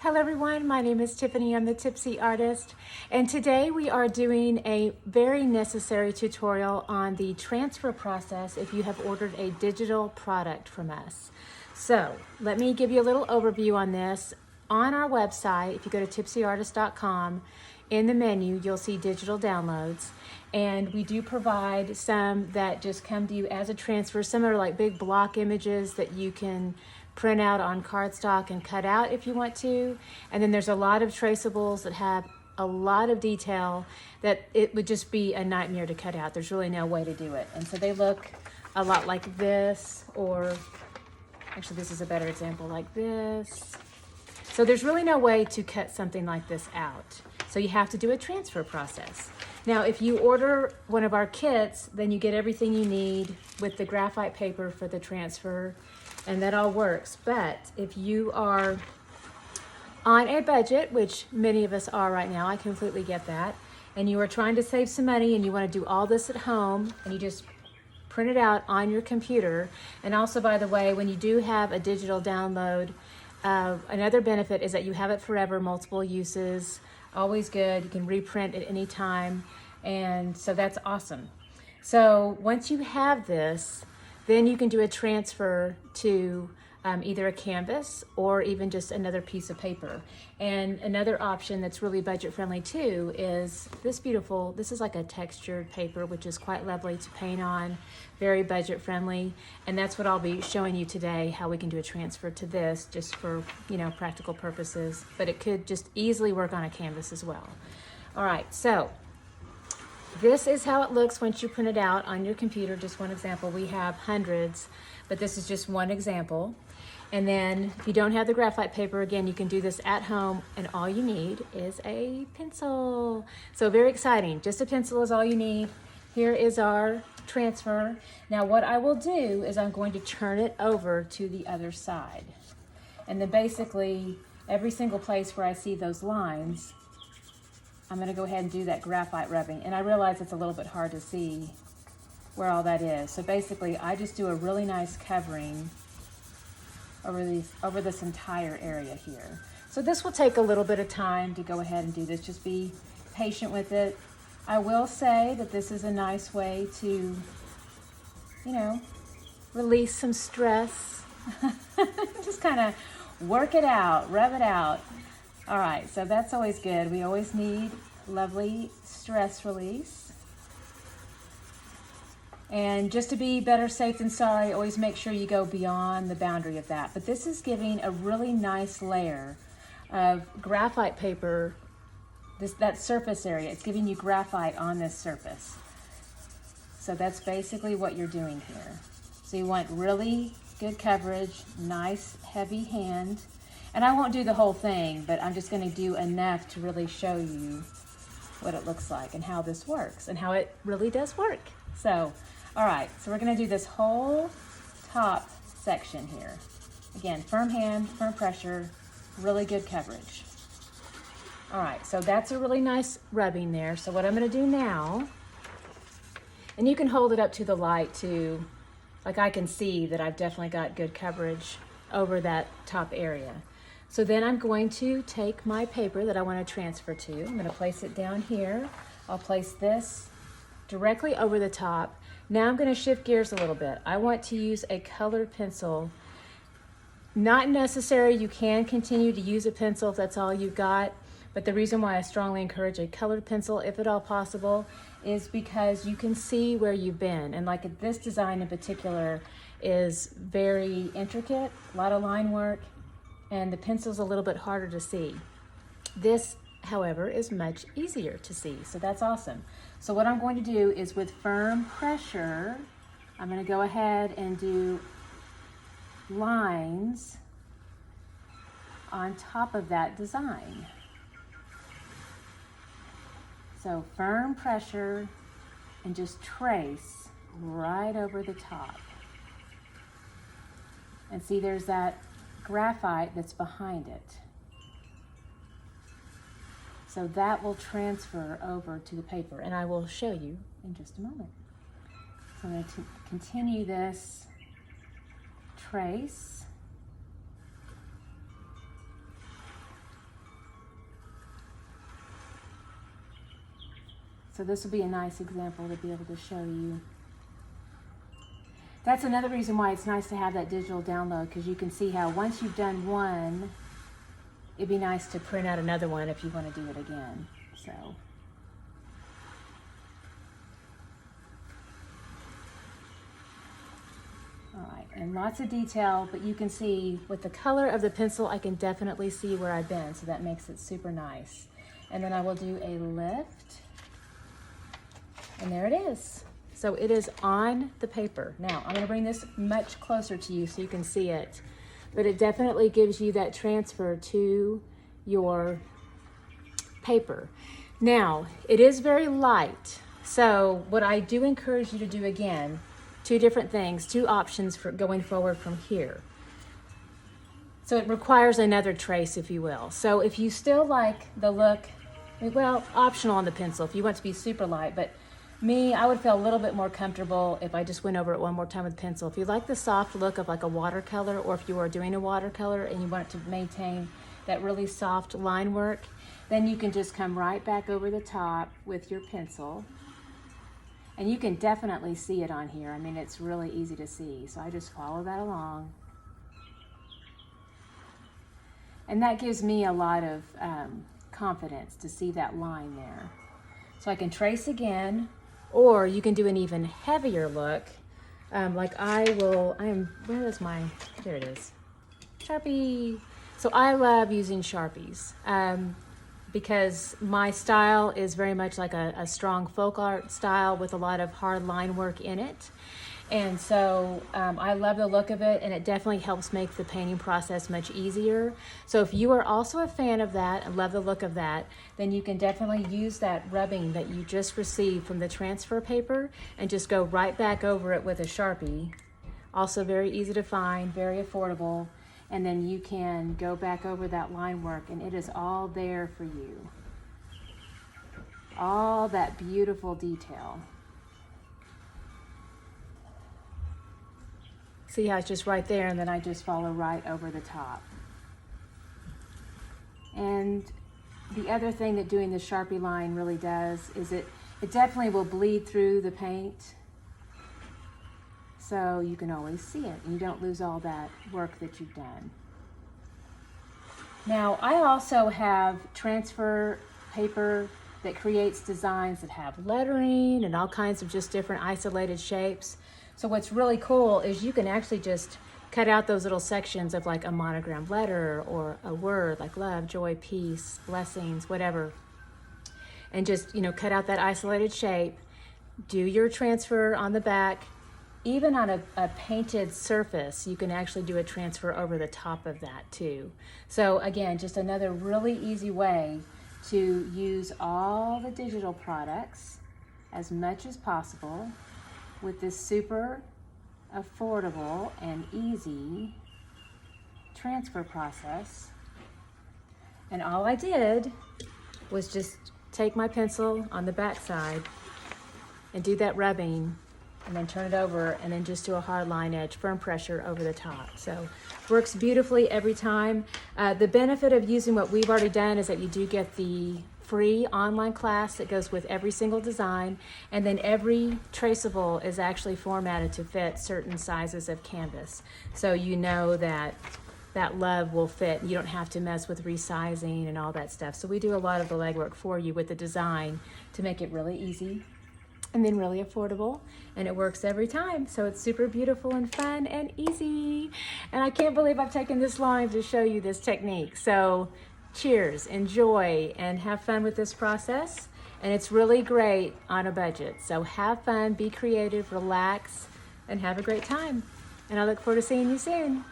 Hello everyone, my name is Tiffany, I'm the Tipsy Artist, and today we are doing a very necessary tutorial on the transfer process if you have ordered a digital product from us. So let me give you a little overview on this. On our website, if you go to tipsyartist.com, in the menu you'll see digital downloads, and we do provide some that just come to you as a transfer. Some are like big block images that you can print out on cardstock and cut out if you want to. And then there's a lot of traceables that have a lot of detail that it would just be a nightmare to cut out. There's really no way to do it. And so they look a lot like this, or actually this is a better example, like this. So there's really no way to cut something like this out. So you have to do a transfer process. Now, if you order one of our kits, then you get everything you need with the graphite paper for the transfer, and that all works. But if you are on a budget, which many of us are right now, I completely get that, and you are trying to save some money and you want to do all this at home, and you just print it out on your computer. And also, by the way, when you do have a digital download, another benefit is that you have it forever, multiple uses, always good. You can reprint at any time, and so that's awesome. So once you have this, then you can do a transfer to either a canvas or even just another piece of paper. And another option that's really budget friendly too is this beautiful, this is like a textured paper, which is quite lovely to paint on, very budget friendly. And that's what I'll be showing you today, how we can do a transfer to this just for, practical purposes, but it could just easily work on a canvas as well. All right, so this is how it looks once you print it out on your computer. Just one example. We have hundreds, but this is just one example. And then if you don't have the graphite paper, again, you can do this at home, and all you need is a pencil. So very exciting. Just a pencil is all you need. Here is our transfer. Now what I will do is I'm going to turn it over to the other side. And then basically every single place where I see those lines, I'm going to go ahead and do that graphite rubbing. And I realize it's a little bit hard to see where all that is. So basically I just do a really nice covering over this entire area here. So this will take a little bit of time to go ahead and do this. Just be patient with it. I will say that this is a nice way to, release some stress. Just kind of work it out, rub it out. All right, so that's always good. We always need lovely stress release. And just to be better safe than sorry, always make sure you go beyond the boundary of that. But this is giving a really nice layer of graphite paper, that surface area. It's giving you graphite on this surface. So that's basically what you're doing here. So you want really good coverage, nice heavy hand. And I won't do the whole thing, but I'm just going to do enough to really show you what it looks like and how this works and how it really does work. So, all right, so we're going to do this whole top section here. Again, firm hand, firm pressure, really good coverage. All right, so that's a really nice rubbing there. So what I'm going to do now, and you can hold it up to the light too, like I can see that I've definitely got good coverage over that top area. So then I'm going to take my paper that I want to transfer to. I'm going to place it down here. I'll place this directly over the top. Now I'm going to shift gears a little bit. I want to use a colored pencil. Not necessary. You can continue to use a pencil if that's all you've got. But the reason why I strongly encourage a colored pencil, if at all possible, is because you can see where you've been. And like this design in particular is very intricate, a lot of line work, and the pencil's a little bit harder to see. This, however, is much easier to see, so that's awesome. So what I'm going to do is with firm pressure, I'm going to go ahead and do lines on top of that design. So firm pressure and just trace right over the top. And see, there's that graphite that's behind it. So that will transfer over to the paper, and I will show you in just a moment. So I'm going to continue this trace So this will be a nice example to be able to show you. That's another reason why it's nice to have that digital download, because you can see how once you've done one, it'd be nice to print out another one if you want to do it again. So. All right, and lots of detail, but you can see with the color of the pencil, I can definitely see where I've been, so that makes it super nice. And then I will do a lift, and there it is. So it is on the paper. Now, I'm gonna bring this much closer to you so you can see it, but it definitely gives you that transfer to your paper. Now, it is very light, so what I do encourage you to do again, two different things, two options for going forward from here. So it requires another trace, if you will. So if you still like the look, well, optional on the pencil if you want to be super light, but me, I would feel a little bit more comfortable if I just went over it one more time with pencil. If you like the soft look of like a watercolor, or if you are doing a watercolor and you want it to maintain that really soft line work, then you can just come right back over the top with your pencil. And you can definitely see it on here. I mean, it's really easy to see. So I just follow that along. And that gives me a lot of confidence to see that line there. So I can trace again, or you can do an even heavier look. Like where is my, there it is, Sharpie. So I love using Sharpies because my style is very much like a strong folk art style with a lot of hard line work in it. And so I love the look of it, and it definitely helps make the painting process much easier. So if you are also a fan of that and love the look of that, then you can definitely use that rubbing that you just received from the transfer paper and just go right back over it with a Sharpie. Also very easy to find, very affordable. And then you can go back over that line work, and it is all there for you. All that beautiful detail. See how it's just right there, and then I just follow right over the top. And the other thing that doing the Sharpie line really does is it definitely will bleed through the paint, so you can always see it and you don't lose all that work that you've done. Now, I also have transfer paper that creates designs that have lettering and all kinds of just different isolated shapes. So what's really cool is you can actually just cut out those little sections of like a monogrammed letter or a word like love, joy, peace, blessings, whatever, and just, cut out that isolated shape, do your transfer on the back. Even on a painted surface, you can actually do a transfer over the top of that too. So again, just another really easy way to use all the digital products as much as possible with this super affordable and easy transfer process. And all I did was just take my pencil on the back side and do that rubbing, and then turn it over, and then just do a hard line edge, firm pressure over the top. So works beautifully every time. The benefit of using what we've already done is that you do get the free online class that goes with every single design, and then every traceable is actually formatted to fit certain sizes of canvas. So you know that that love will fit. You don't have to mess with resizing and all that stuff. So we do a lot of the legwork for you with the design to make it really easy and then really affordable, and it works every time. So it's super beautiful and fun and easy. And I can't believe I've taken this long to show you this technique. So cheers, enjoy, and have fun with this process. And it's really great on a budget. So have fun, be creative, relax, and have a great time. And I look forward to seeing you soon.